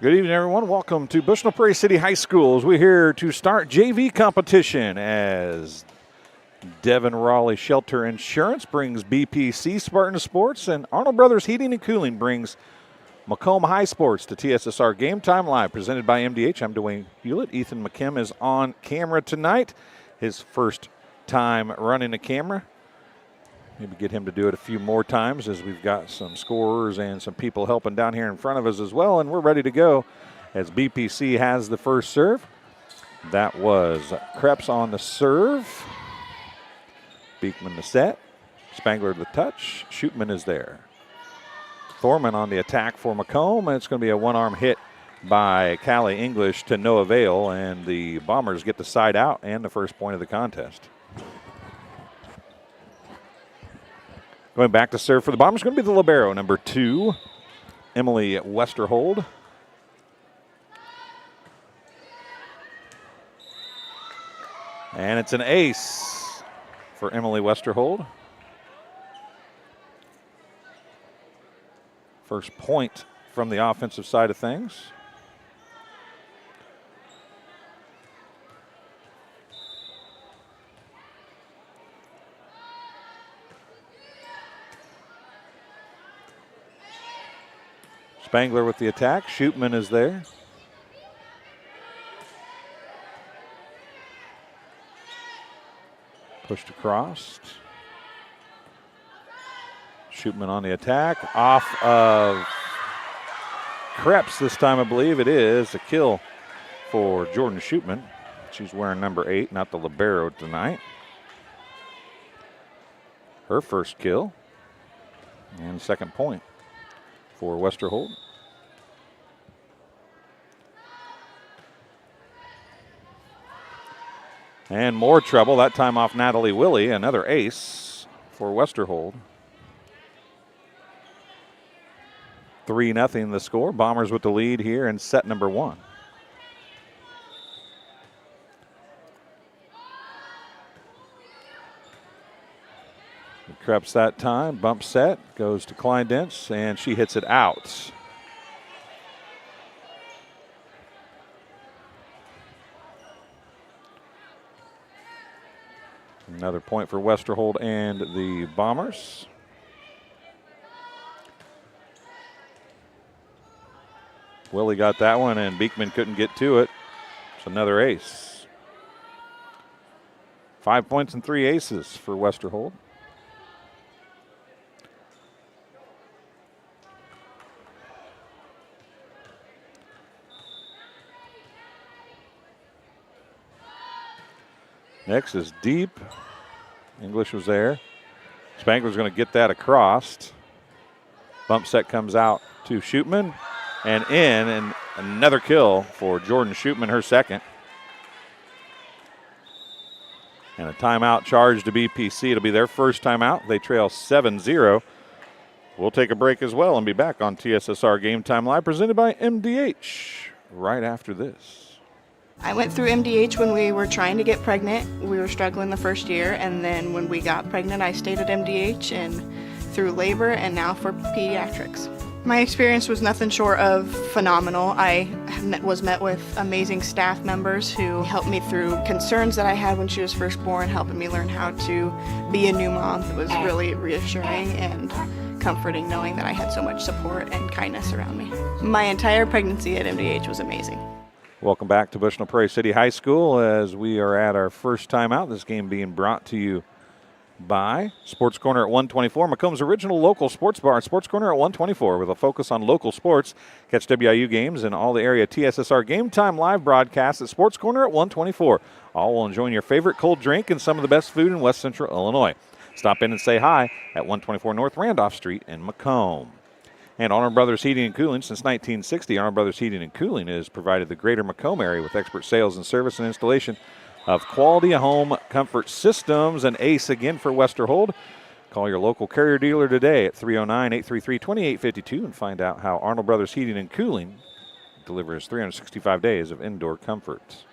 Good evening, everyone. Welcome to Bushnell-Prairie City High School. We're here to start JV competition as Devon Raleigh Shelter Insurance brings BPC Spartan Sports, and Arnold Brothers Heating and Cooling brings Macomb High Sports to TSSR Game Time Live, presented by MDH. I'm Dwayne Hulett. Ethan McKim is on camera tonight. His first time running the camera. Maybe get him to do it a few more times, as we've got some scorers and some people helping down here in front of us as well. And we're ready to go as BPC has the first serve. That was Krebs on the serve. Beekman the set. Spangler the touch. Shootman is there. Thorman on the attack for Macomb, and it's going to be a one-arm hit by Callie English to no avail, and the Bombers get the side out and the first point of the contest. Going back to serve for the Bombers, going to be the libero, number 2, Emily Westerhold. And it's an ace for Emily Westerhold. First point from the offensive side of things. Spangler with the attack. Shootman is there. Pushed across. Shootman on the attack. Off of Krebs this time, I believe it is. A kill for Jordan Shootman. She's wearing number 8, not the libero tonight. Her first kill. And second point for Westerhold. And more trouble, that time off Natalie Willie, another ace for Westerhold. 3-0 the score. Bombers with the lead here in set number 1. Krebs that time, bump set, goes to Kleindentz, and she hits it out. Another point for Westerhold and the Bombers. Willie got that one, and Beekman couldn't get to it. It's another ace. 5 points and 3 aces for Westerhold. Next is deep. English was there. Spangler's going to get that across. Bump set comes out to Shootman and in, and another kill for Jordan Shootman, her second. And a timeout charge to BPC. It'll be their first timeout. They trail 7-0. We'll take a break as well and be back on TSSR Game Time Live, presented by MDH, right after this. I went through MDH when we were trying to get pregnant. We were struggling the first year, and then when we got pregnant, I stayed at MDH and through labor and now for pediatrics. My experience was nothing short of phenomenal. I was met with amazing staff members who helped me through concerns that I had when she was first born, helping me learn how to be a new mom. It was really reassuring and comforting knowing that I had so much support and kindness around me. My entire pregnancy at MDH was amazing. Welcome back to Bushnell-Prairie City High School as we are at our first timeout. This game being brought to you by Sports Corner at 124, Macomb's original local sports bar. Sports Corner at 124 with a focus on local sports. Catch WIU games and all the area TSSR Game Time live broadcasts at Sports Corner at 124. All while enjoying your favorite cold drink and some of the best food in West Central Illinois. Stop in and say hi at 124 North Randolph Street in Macomb. And Arnold Brothers Heating and Cooling. Since 1960, Arnold Brothers Heating and Cooling has provided the greater Macomb area with expert sales and service and installation of quality home comfort systems. An ace again for Westerhold. Call your local Carrier dealer today at 309-833-2852 and find out how Arnold Brothers Heating and Cooling delivers 365 days of indoor comfort.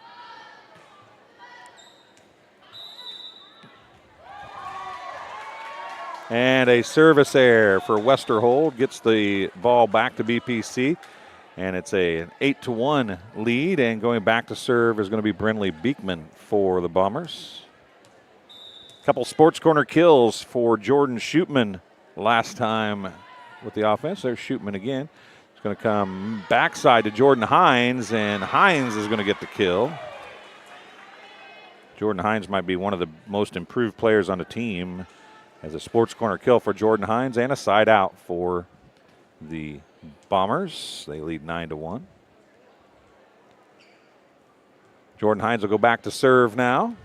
And a service error for Westerhold. Gets the ball back to BPC. And it's an 8-1 lead, and going back to serve is going to be Brinley Beekman for the Bombers. Couple Sports Corner kills for Jordan Shootman last time with the offense. There's Shootman again. It's going to come backside to Jordan Hines, and Hines is going to get the kill. Jordan Hines might be one of the most improved players on the team, as a Sports Corner kill for Jordan Hines and a side out for the Bombers. They lead 9-1. Jordan Hines will go back to serve now.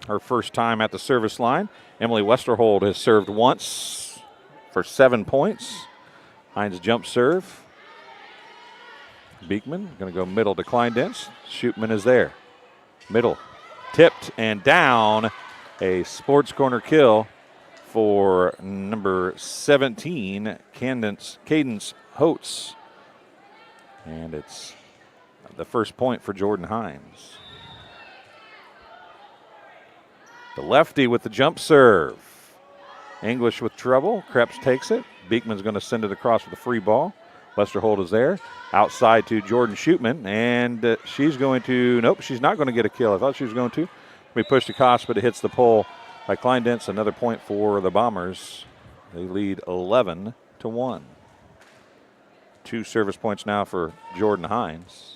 Her first time at the service line. Emily Westerhold has served once for 7 points. Hines jump serve. Beekman going to go middle to Kleindense. Shootman is there. Middle, tipped and down. A Sports Corner kill for number 17, Cadence Holtz. And it's the first point for Jordan Hines. The lefty with the jump serve. English with trouble. Krebs takes it. Beekman's going to send it across with a free ball. Westerhold is there. Outside to Jordan Shootman. And she's going to, nope, she's not going to get a kill. I thought she was going to. We pushed across, but it hits the pole by Kleindense. Another point for the Bombers. They lead 11-1. 2 service points now for Jordan Hines.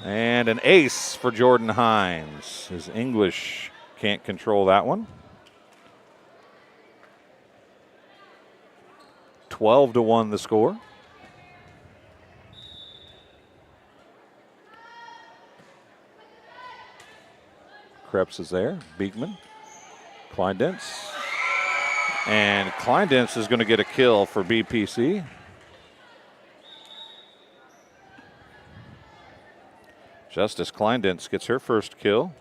And an ace for Jordan Hines. His English can't control that one. 12-1 the score. Krebs is there. Beekman. Kleindense. And Kleindense is going to get a kill for BPC. Justice Kleindense gets her first kill.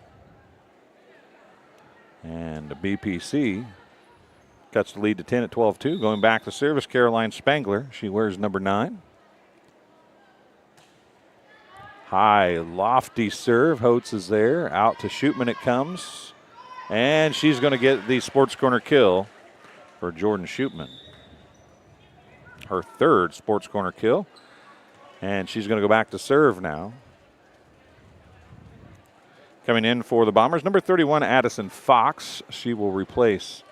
And the BPC cuts the lead to 10 at 12-2. Going back to service, Caroline Spangler. She wears number 9. High, lofty serve. Holtz is there. Out to Shootman it comes. And she's going to get the Sports Corner kill for Jordan Shootman. Her third Sports Corner kill. And she's going to go back to serve now. Coming in for the Bombers, number 31, Addison Fox. She will replace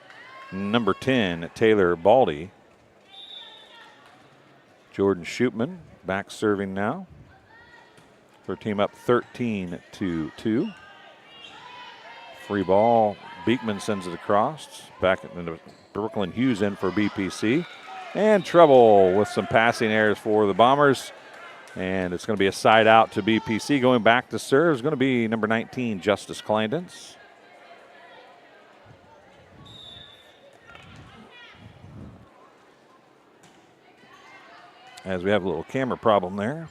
number 10, Taylor Baldy. Jordan Shootman back serving now. Her team up 13-2. Free ball. Beekman sends it across. Back into Brooklyn Hughes in for BPC. And trouble with some passing errors for the Bombers. And it's going to be a side out to BPC. Going back to serve is going to be number 19, Justice Kleindense. As we have a little camera problem there.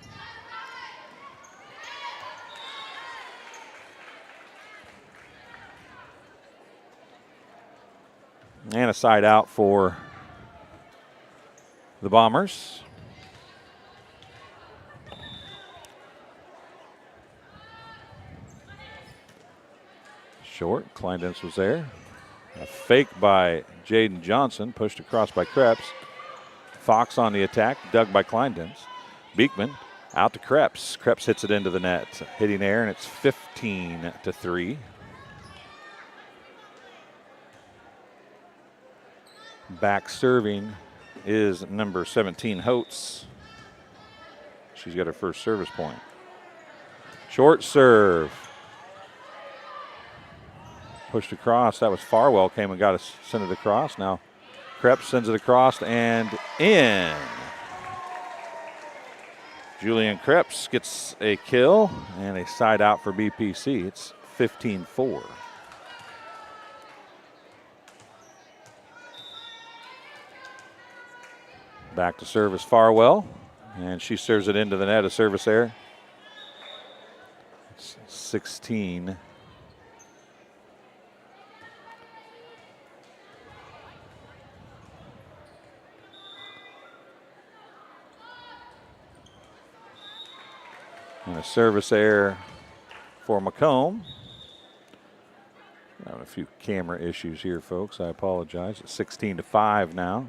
And a side out for the Bombers. Short, Kleindense was there. A fake by Jaden Johnson, pushed across by Krebs. Fox on the attack, dug by Kleindense. Beekman out to Krebs. Krebs hits it into the net. Hitting air, and it's 15-3. Back serving is number 17, Holtz. She's got her first service point. Short serve. Pushed across. That was Farwell came and got us, sent it across. Now Krebs sends it across and in. Julian Krebs gets a kill and a side out for BPC. It's 15-4. Back to service Farwell, and she serves it into the net, a service error. It's 16. And a service error for Macomb. Having a few camera issues here, folks. I apologize. It's 16-5 now.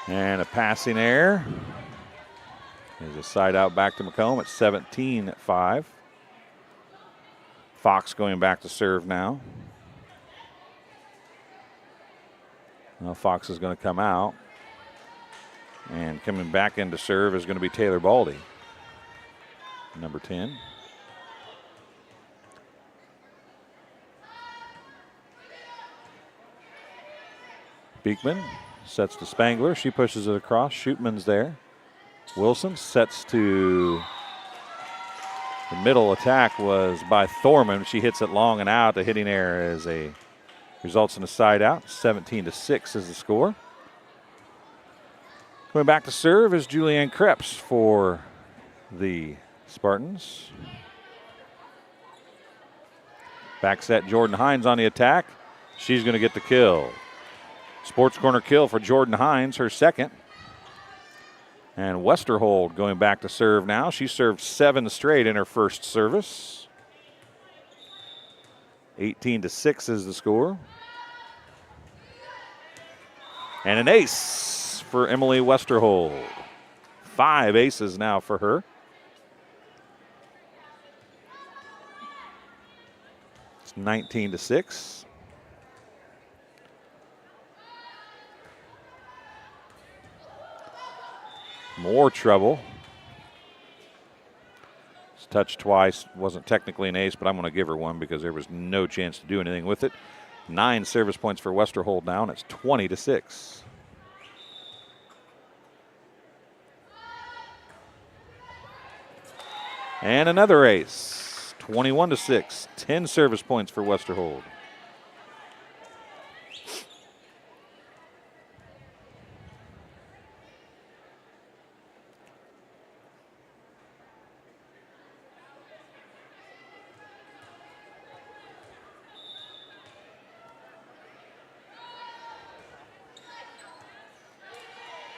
And a passing error. There's a side out back to Macomb at 17-5. Fox going back to serve now. Well, Fox is going to come out. And coming back in to serve is going to be Taylor Baldy, number 10. Beekman sets to Spangler. She pushes it across. Shootman's there. Wilson sets to the middle. Attack was by Thorman. She hits it long and out. The hitting error results in a side out. 17-6 is the score. Coming back to serve is Julianne Krebs for the Spartans. Back set Jordan Hines on the attack. She's going to get the kill. Sports corner kill for Jordan Hines, her second. And Westerhold going back to serve now. She served 7 straight in her first service. 18-6 is the score. And an ace for Emily Westerhold. 5 aces now for her. It's 19-6. More trouble. It's touched twice. Wasn't technically an ace, but I'm going to give her one because there was no chance to do anything with it. 9 service points for Westerhold now, and it's 20-6. And another ace. 21-6. 10 service points for Westerhold.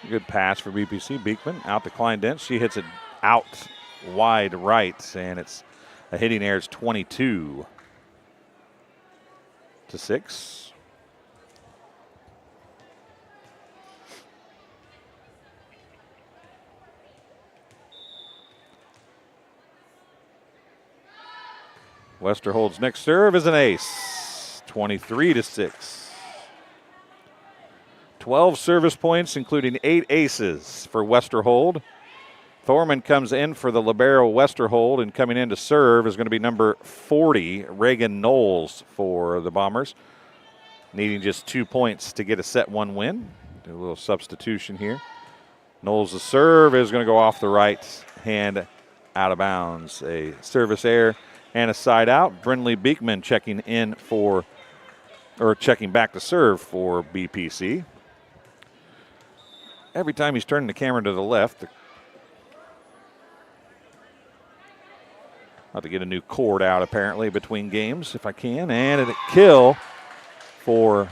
Good pass for BPC. Beekman out to Klein-Dent. She hits it out wide right, and it's a hitting error. It's 22-6. Westerhold's next serve is an ace. 23-6. 12 service points, including 8 aces for Westerhold. Thorman comes in for the libero Westerhold, and coming in to serve is going to be number 40, Reagan Knowles for the Bombers. Needing just 2 points to get a set 1 win. Do a little substitution here. Knowles' serve is going to go off the right hand out of bounds. A service error and a side out. Brindley Beekman checking back to serve for BPC. Every time he's turning the camera to the left, I'll have to get a new cord out apparently between games if I can. And a kill for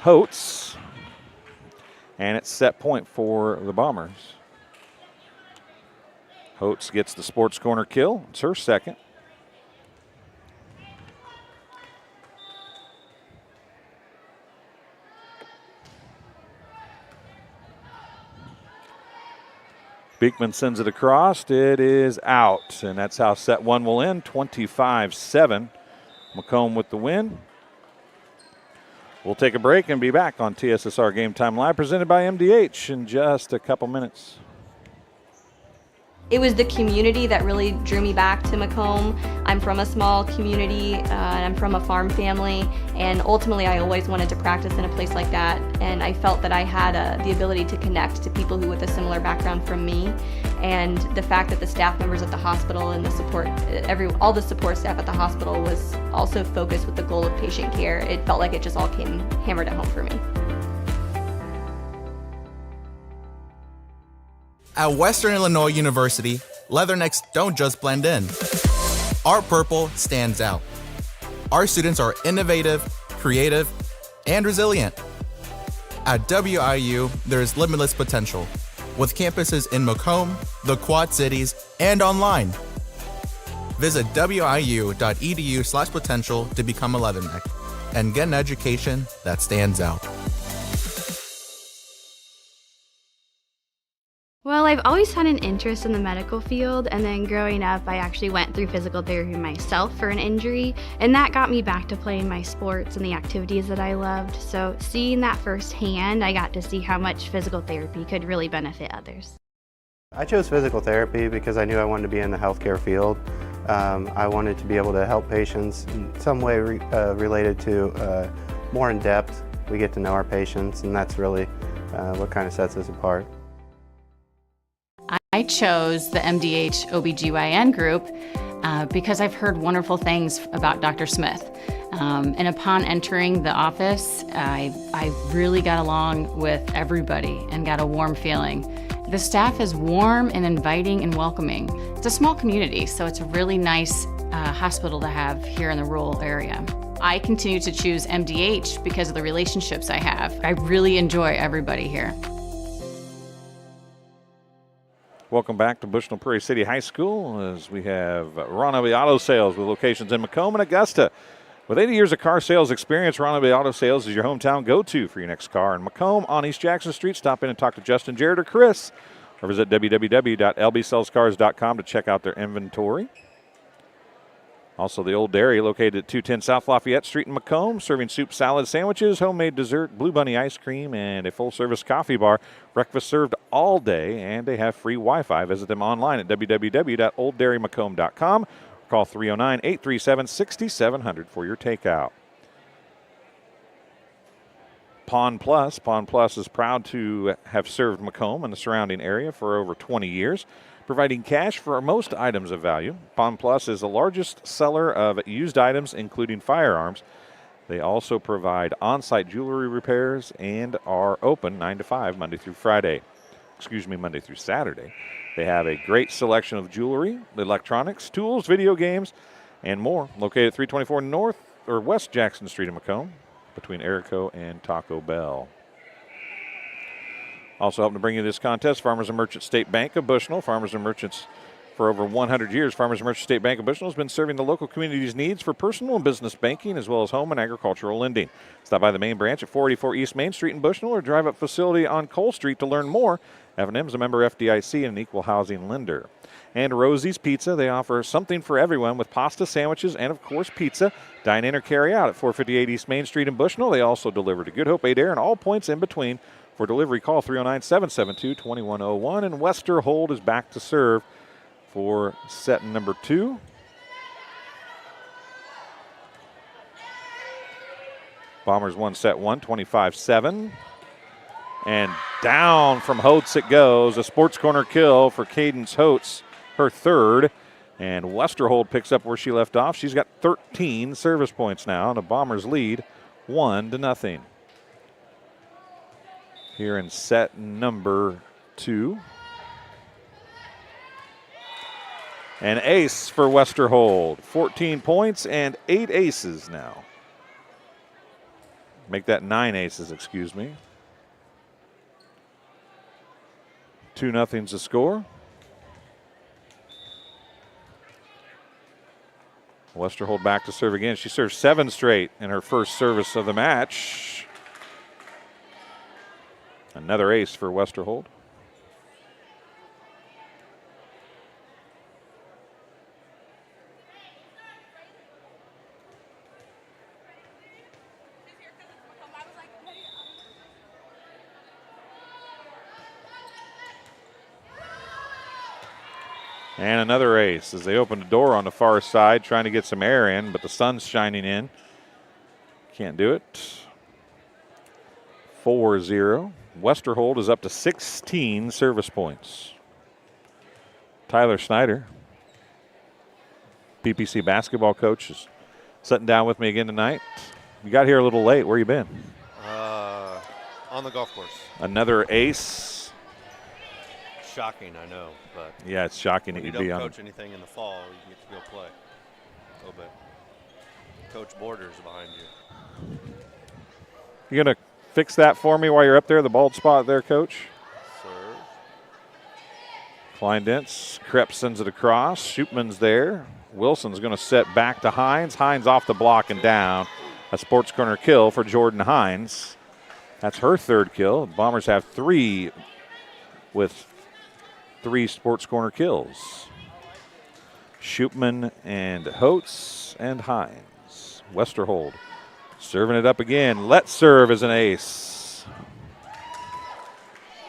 Holtz. And it's set point for the Bombers. Holtz gets the sports corner kill. It's her second. Beekman sends it across. It is out, and that's how set 1 will end, 25-7. Macomb with the win. We'll take a break and be back on TSSR Game Time Live, presented by MDH, in just a couple minutes. It was the community that really drew me back to Macomb. I'm from a small community, and I'm from a farm family, and ultimately I always wanted to practice in a place like that, and I felt that I had the ability to connect to people who with a similar background from me, and the fact that the staff members at the hospital and the support, all the support staff at the hospital was also focused with the goal of patient care. It felt like it just all came hammered at home for me. At Western Illinois University, Leathernecks don't just blend in. Our purple stands out. Our students are innovative, creative, and resilient. At WIU, there's limitless potential, with campuses in Macomb, the Quad Cities, and online. Visit wiu.edu/potential to become a Leatherneck and get an education that stands out. Well, I've always had an interest in the medical field, and then growing up, I actually went through physical therapy myself for an injury, and that got me back to playing my sports and the activities that I loved. So seeing that firsthand, I got to see how much physical therapy could really benefit others. I chose physical therapy because I knew I wanted to be in the healthcare field. I wanted to be able to help patients in some way related to more in depth. We get to know our patients, and that's really what kind of sets us apart. I chose the MDH OBGYN group because I've heard wonderful things about Dr. Smith. And upon entering the office, I really got along with everybody and got a warm feeling. The staff is warm and inviting and welcoming. It's a small community, so it's a really nice hospital to have here in the rural area. I continue to choose MDH because of the relationships I have. I really enjoy everybody here. Welcome back to Bushnell-Prairie City High School as we have Ron Abbey Auto Sales with locations in Macomb and Augusta. With 80 years of car sales experience, Ron Abbey Auto Sales is your hometown go-to for your next car. In Macomb on East Jackson Street, stop in and talk to Justin, Jared, or Chris, or visit www.lbsalescars.com to check out their inventory. Also, the Old Dairy, located at 210 South Lafayette Street in Macomb, serving soup, salad, sandwiches, homemade dessert, Blue Bunny ice cream, and a full-service coffee bar. Breakfast served all day, and they have free Wi-Fi. Visit them online at www.olddairymacomb.com. Call 309-837-6700 for your takeout. Pawn Plus. Pawn Plus is proud to have served Macomb and the surrounding area for over 20 years, providing cash for most items of value. Pawn Plus is the largest seller of used items, including firearms. They also provide on-site jewelry repairs and are open 9 to 5 Monday through Saturday. They have a great selection of jewelry, electronics, tools, video games, and more. Located at 324 North or West Jackson Street in Macomb, between Erico and Taco Bell. Also helping to bring you this contest, Farmers and Merchants State Bank of Bushnell. Farmers and Merchants for over 100 years. Farmers and Merchants State Bank of Bushnell has been serving the local community's needs for personal and business banking, as well as home and agricultural lending. Stop by the main branch at 484 East Main Street in Bushnell, or drive up facility on Cole Street to learn more. F&M is a member FDIC and an equal housing lender. And Rosie's Pizza, they offer something for everyone with pasta, sandwiches, and of course pizza. Dine in or carry out at 458 East Main Street in Bushnell. They also deliver to Good Hope, Adair, and all points in between. For delivery, call 309-772-2101. And Westerhold is back to serve for set number 2. Bombers won set 1, 25-7. And down from Holtz it goes. A sports corner kill for Cadence Holtz, her third. And Westerhold picks up where she left off. She's got 13 service points now, and the Bombers lead 1-0. Here in set number 2. An ace for Westerhold. 14 points and 8 aces now. Make that 9 aces, excuse me. 2-0's the score. Westerhold back to serve again. She served 7 straight in her first service of the match. Another ace for Westerhold. And another ace as they open the door on the far side, trying to get some air in, but the sun's shining in. Can't do it. 4-0. Westerhold is up to 16 service points. Tyler Snyder, PPC basketball coach, is sitting down with me again tonight. You got here a little late. Where you been? On the golf course. Another ace. Shocking, I know, but yeah, it's shocking that you you'd be on. Don't coach anything in the fall, you get to go play a little bit. Coach Borders behind you. You going to fix that for me while you're up there, the bald spot there, Coach? Serve. Kleindentz, Krebs sends it across. Shootman's there. Wilson's going to set back to Hines. Hines off the block and down. A sports corner kill for Jordan Hines. That's her third kill. The Bombers have 3 with 3 sports corner kills. Shootman and Holtz and Hines. Westerhold serving it up again. Let's serve as an ace.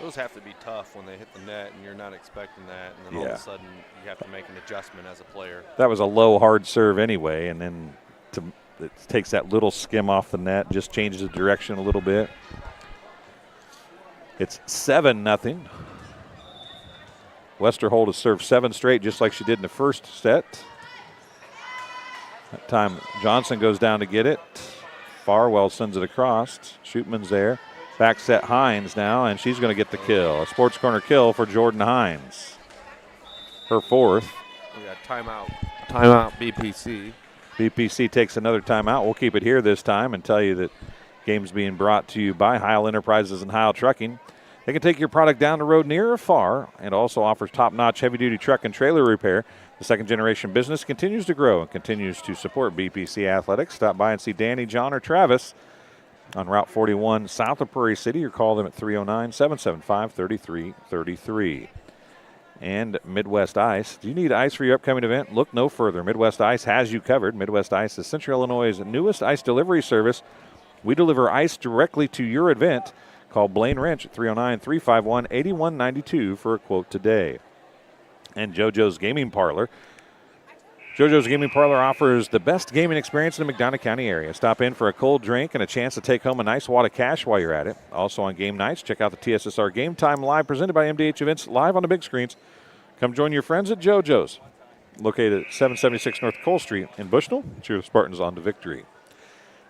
Those have to be tough when they hit the net and you're not expecting that, and then all of a sudden you have to make an adjustment as a player. That was a low, hard serve anyway, and then it takes that little skim off the net, just changes the direction a little bit. It's 7-0. Westerhold has served 7 straight, just like she did in the first set. That time Johnson goes down to get it. Farwell sends it across. Shootman's there. Back set Hines now, and she's going to get the kill. A sports corner kill for Jordan Hines. Her 4th. We got timeout. Timeout BPC. BPC takes another timeout. We'll keep it here this time and tell you that game's being brought to you by Heil Enterprises and Heil Trucking. They can take your product down the road near or far, and also offers top-notch heavy-duty truck and trailer repair. The second-generation business continues to grow and continues to support BPC Athletics. Stop by and see Danny, John, or Travis on Route 41 south of Prairie City, or call them at 309-775-3333. And Midwest Ice. Do you need ice for your upcoming event? Look no further. Midwest Ice has you covered. Midwest Ice is Central Illinois' newest ice delivery service. We deliver ice directly to your event. Call Blaine Wrench at 309-351-8192 for a quote today. And JoJo's Gaming Parlor. JoJo's Gaming Parlor offers the best gaming experience in the McDonough County area. Stop in for a cold drink and a chance to take home a nice wad of cash while you're at it. Also on game nights, check out the TSSR Game Time live presented by MDH Events live on the big screens. Come join your friends at JoJo's, located at 776 North Cole Street in Bushnell. Cheer the Spartans on to victory.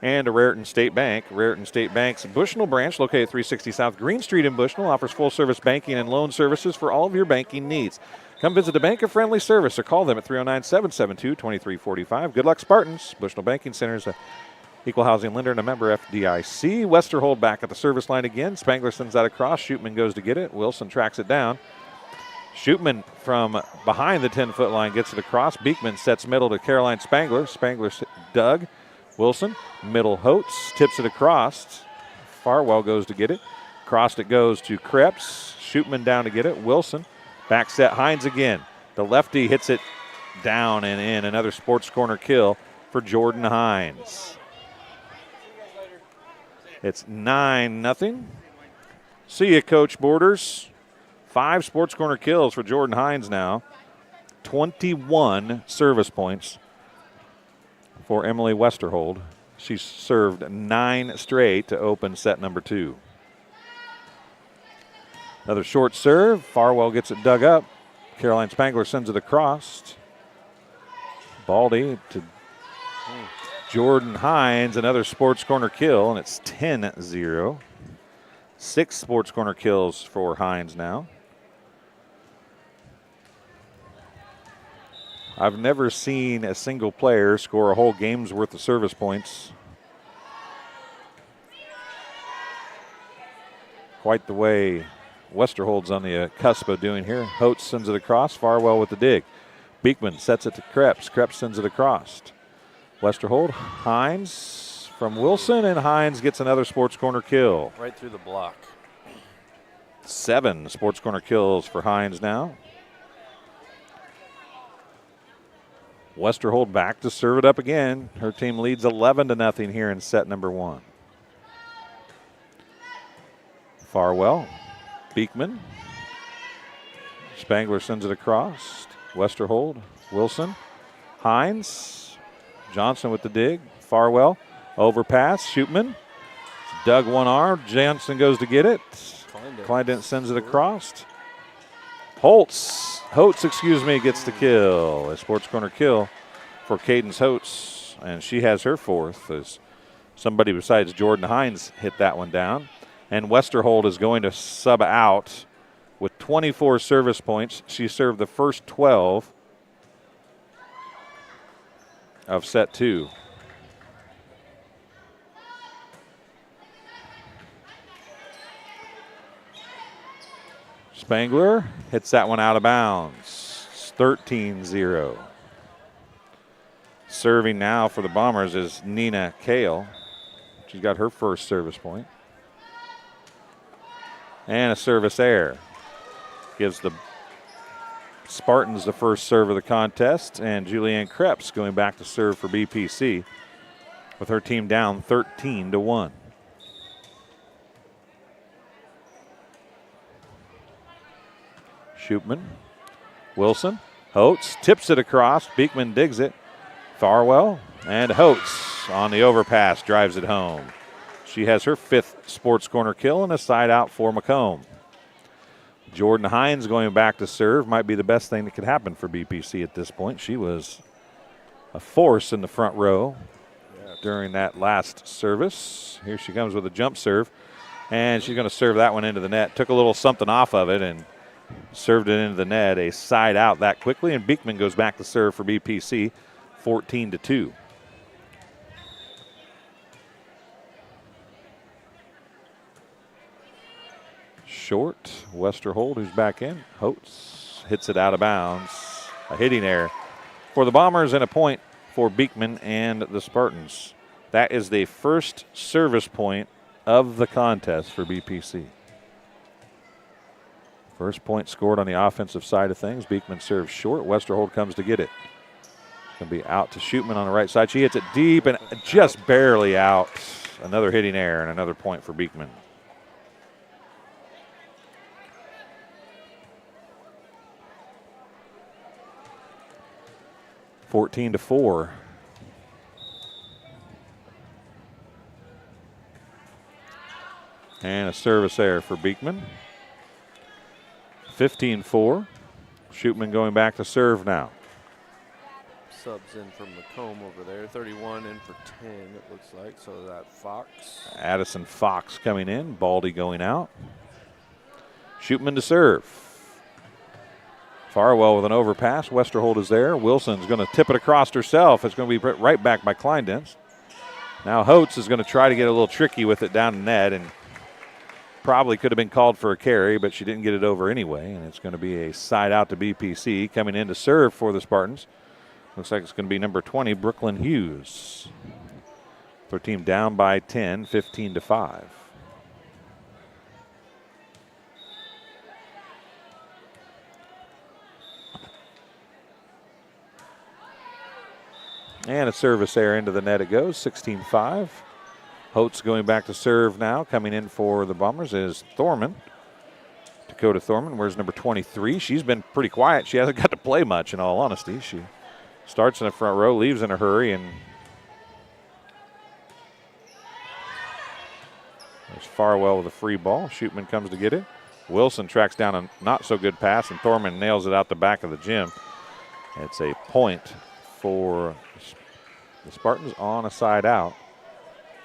And a Raritan State Bank. Raritan State Bank's Bushnell branch, located at 360 South Green Street in Bushnell, offers full-service banking and loan services for all of your banking needs. Come visit a banker-friendly service or call them at 309-772-2345. Good luck, Spartans. Bushnell Banking Center is an equal housing lender and a member FDIC. Westerhold back at the service line again. Spangler sends that across. Shootman goes to get it. Wilson tracks it down. Shootman from behind the 10-foot line gets it across. Beekman sets middle to Caroline Spangler. Spangler dug. Wilson, middle Holtz, tips it across. Farwell goes to get it. Crossed it goes to Krebs. Shootman down to get it. Wilson, back set Hines again. The lefty hits it down and in. Another sports corner kill for Jordan Hines. It's 9-0. See ya, Coach Borders. 5 sports corner kills for Jordan Hines now. 21 service points for Emily Westerhold. She's served 9 straight to open set number 2. Another short serve. Farwell gets it dug up. Caroline Spangler sends it across. Baldy to Jordan Hines. Another sports corner kill, and it's 10-0. 6 sports corner kills for Hines now. I've never seen a single player score a whole game's worth of service points quite the way Westerhold's on the cusp of doing here. Holtz sends it across. Farwell with the dig. Beekman sets it to Krebs. Krebs sends it across. Westerhold, Hines from Wilson, and Hines gets another sports corner kill. Right through the block. 7 sports corner kills for Hines now. Westerhold back to serve it up again. Her team leads 11-0 here in set number 1. Farwell, Beekman. Spangler sends it across. Westerhold, Wilson, Hines, Johnson with the dig. Farwell, overpass, Shootman. Dug one arm. Johnson goes to get it. Kleindent sends it across. Holtz, gets the kill. A sports corner kill for Cadence Holtz, and she has her 4th as somebody besides Jordan Hines hit that one down. And Westerhold is going to sub out with 24 service points. She served the first 12 of set 2. Spangler hits that one out of bounds. It's 13-0. Serving now for the Bombers is Nina Kale. She's got her first service point. And a service error. Gives the Spartans the first serve of the contest, and Julianne Krebs going back to serve for BPC with her team down 13-1. Schupman, Wilson, Holtz tips it across. Beekman digs it. Farwell and Holtz on the overpass drives it home. She has her 5th Sports Corner kill and a side out for Macomb. Jordan Hines going back to serve might be the best thing that could happen for BPC at this point. She was a force in the front row during that last service. Here she comes with a jump serve, and she's going to serve that one into the net. Took a little something off of it and served it into the net. A side out that quickly, and Beekman goes back to serve for BPC, 14-2. Short, Westerhold, who's back in. Holtz hits it out of bounds. A hitting error for the Bombers and a point for Beekman and the Spartans. That is the first service point of the contest for BPC. First point scored on the offensive side of things. Beekman serves short. Westerhold comes to get it. It's going to be out to Schupman on the right side. She hits it deep and just barely out. Another hitting error and another point for Beekman. (14-4). And a service error for Beekman. 15-4. Schupman going back to serve now. Subs in from Macomb over there. 31 in for 10, it looks like. So that Fox. Addison Fox coming in. Baldy going out. Schupman to serve. Farwell with an overpass. Westerhold is there. Wilson's going to tip it across herself. It's going to be put right back by Kleindenz. Now Holtz is going to try to get a little tricky with it down the net, and probably could have been called for a carry, but she didn't get it over anyway, and it's going to be a side out to BPC. Coming in to serve for the Spartans. Looks like it's going to be number 20, Brooklyn Hughes. Their team down by 10, 15-5. And a service error into the net it goes, 16-5. Holtz going back to serve now. Coming in for the Bombers is Thorman. Dakota Thorman, where's number 23? She's been pretty quiet. She hasn't got to play much, in all honesty. She starts in the front row, leaves in a hurry, and there's Farwell with a free ball. Schupman comes to get it. Wilson tracks down a not-so-good pass, and Thorman nails it out the back of the gym. It's a point for the Spartans on a side out.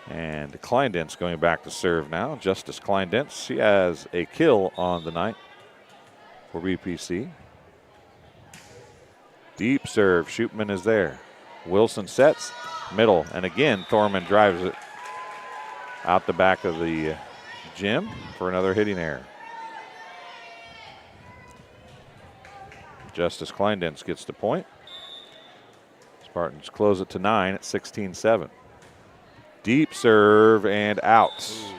And Kleindenz going back to serve now. Justice Kleindenz, she has a kill on the night for BPC. Deep serve, Schupman is there. Wilson sets, middle, and again Thorman drives it out the back of the gym for another hitting error. Justice Kleindenz gets the point. Spartans close it to 9 at 16-7. Deep serve and out. Ooh,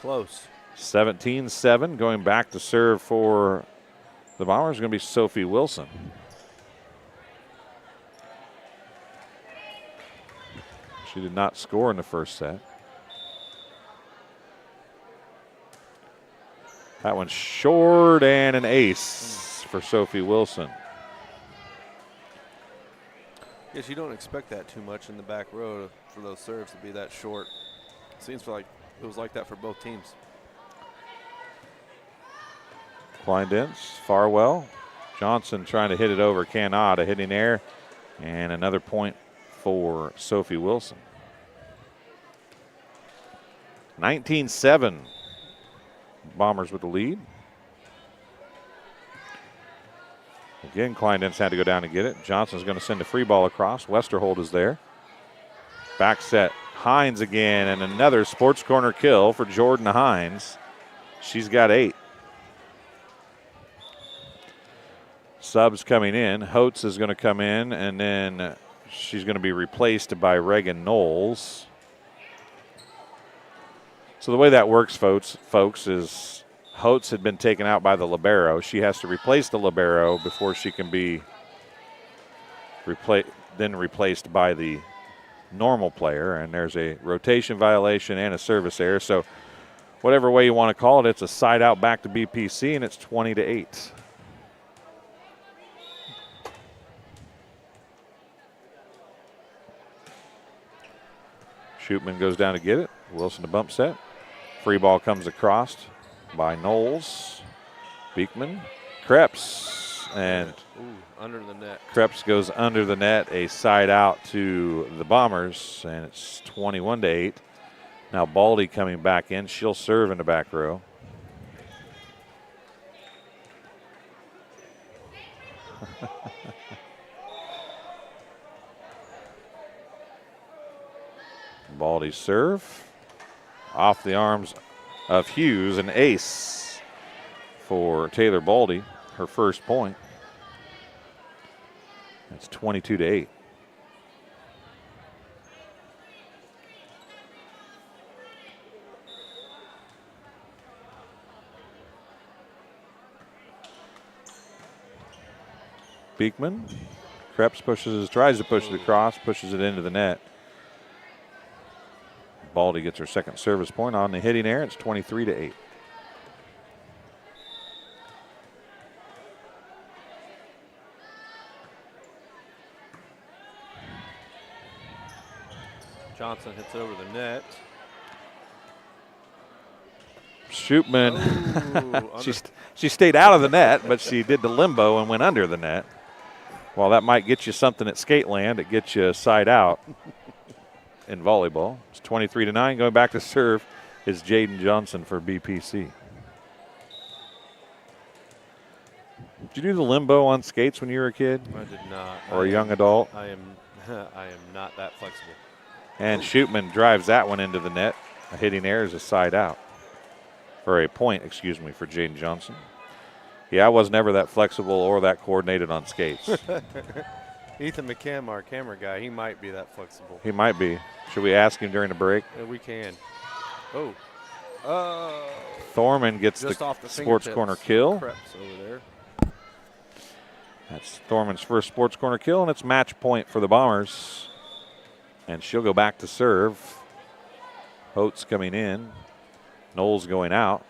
close. 17-7. Going back to serve for the Bombers is going to be Sophie Wilson. She did not score in the first set. That one's short and an ace for Sophie Wilson. Yes, you don't expect that too much in the back row for those serves to be that short. It seems like it was like that for both teams. Kleindenz, Farwell. Johnson trying to hit it over, cannot. A hitting error, and another point for Sophie Wilson. 19-7. Bombers with the lead. Again, Kleindenz had to go down and get it. Johnson's going to send a free ball across. Westerhold is there. Back set. Hines again, and another sports corner kill for Jordan Hines. She's got 8. Subs coming in. Holtz is going to come in, and then she's going to be replaced by Reagan Knowles. So the way that works, folks, is Holtz had been taken out by the libero. She has to replace the libero before she can be replaced by the normal player, and there's a rotation violation and a service error. So whatever way you want to call it, it's a side out back to BPC, and it's 20-8. Shootman goes down to get it. Wilson to bump set. Free ball comes across by Knowles. Beekman. Krebs. And under the net. Krebs goes under the net. A side out to the Bombers, and it's 21-8. Now Baldy coming back in. She'll serve in the back row. Baldy serve. Off the arms of Hughes, an ace for Taylor Baldy, her first point. It's 22-8. Beekman. Krebs tries to push it across, pushes it into the net. Baldy gets her second service point on the hitting air. It's 23-8. Johnson hits it over the net. Shootman, she stayed out of the net, but she did the limbo and went under the net. Well, that might get you something at Skateland. It gets you side out in volleyball. It's 23-9. Going back to serve is Jaden Johnson for BPC. Did you do the limbo on skates when you were a kid? I did not. Or a young adult? I am not that flexible. And Shootman drives that one into the net. A hitting error is a side out. Or a point, excuse me, for Jaden Johnson. Yeah, I was never that flexible or that coordinated on skates. Ethan McKim, our camera guy, he might be that flexible. He might be. Should we ask him during the break? Yeah, we can. Oh. Thorman gets the sports corner kill. Krebs over there. That's Thorman's first sports corner kill, and it's match point for the Bombers. And she'll go back to serve. Holtz coming in. Knowles going out.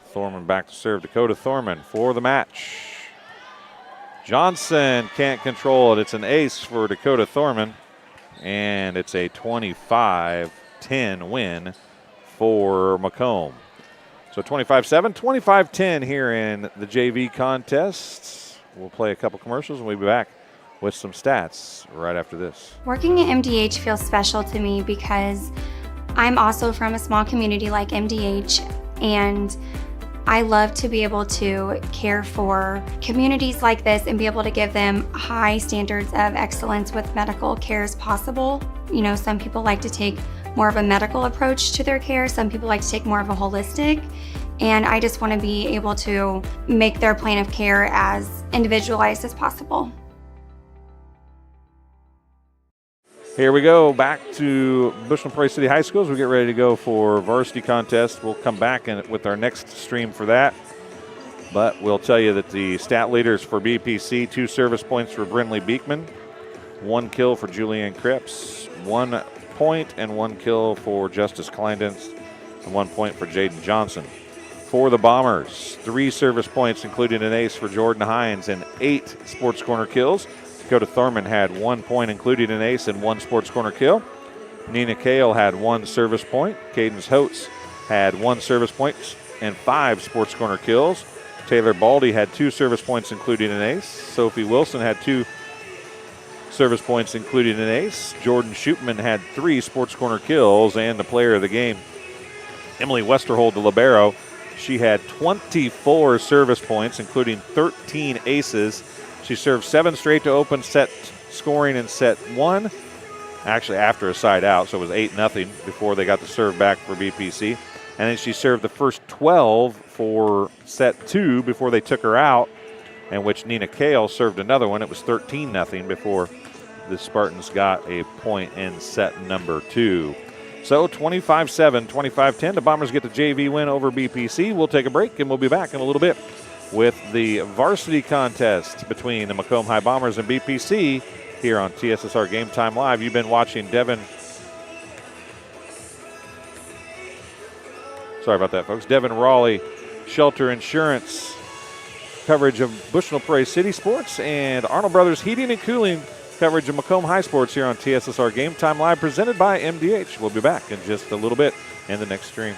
Thorman back to serve. Dakota Thorman for the match. Johnson can't control it. It's an ace for Dakota Thorman. And it's a 25-10 win for Macomb. So 25-7, 25-10 here in the JV contest. We'll play a couple commercials and we'll be back with some stats right after this. Working at MDH feels special to me because I'm also from a small community like MDH, and I love to be able to care for communities like this and be able to give them high standards of excellence with medical care as possible. You know, some people like to take more of a medical approach to their care. Some people like to take more of a holistic. And I just want to be able to make their plan of care as individualized as possible. Here we go, back to Bushnell-Prairie City High School as we get ready to go for varsity contest. We'll come back with our next stream for that. But we'll tell you that the stat leaders for BPC, 2 service points for Brindley Beekman, 1 kill for Julianne Cripps, 1 point and 1 kill for Justice Kleindens, and 1 point for Jaden Johnson. For the Bombers, 3 service points, including an ace for Jordan Hines, and 8 sports corner kills. Dakota Thorman had 1 point, including an ace, and 1 sports corner kill. Nina Kale had 1 service point. Cadence Holtz had 1 service point and 5 sports corner kills. Taylor Baldy had 2 service points, including an ace. Sophie Wilson had 2 service points, including an ace. Jordan Shootman had 3 sports corner kills, and the player of the game, Emily Westerhold, the libero, she had 24 service points, including 13 aces. She served 7 straight to open set scoring in set 1. Actually, after a side out, so it was 8-0 before they got the serve back for BPC. And then she served the first 12 for set 2 before they took her out, in which Nina Kale served another one. It was 13-0 before the Spartans got a point in set number 2. So 25-7, 25-10. The Bombers get the JV win over BPC. We'll take a break, and we'll be back in a little bit with the varsity contest between the Macomb High Bombers and BPC here on TSSR Game Time Live. You've been watching Devin. Sorry about that, folks. Devin Raleigh, Shelter Insurance, coverage of Bushnell-Prairie City Sports, and Arnold Brothers Heating and Cooling, coverage of Macomb High Sports here on TSSR Game Time Live, presented by MDH. We'll be back in just a little bit in the next stream.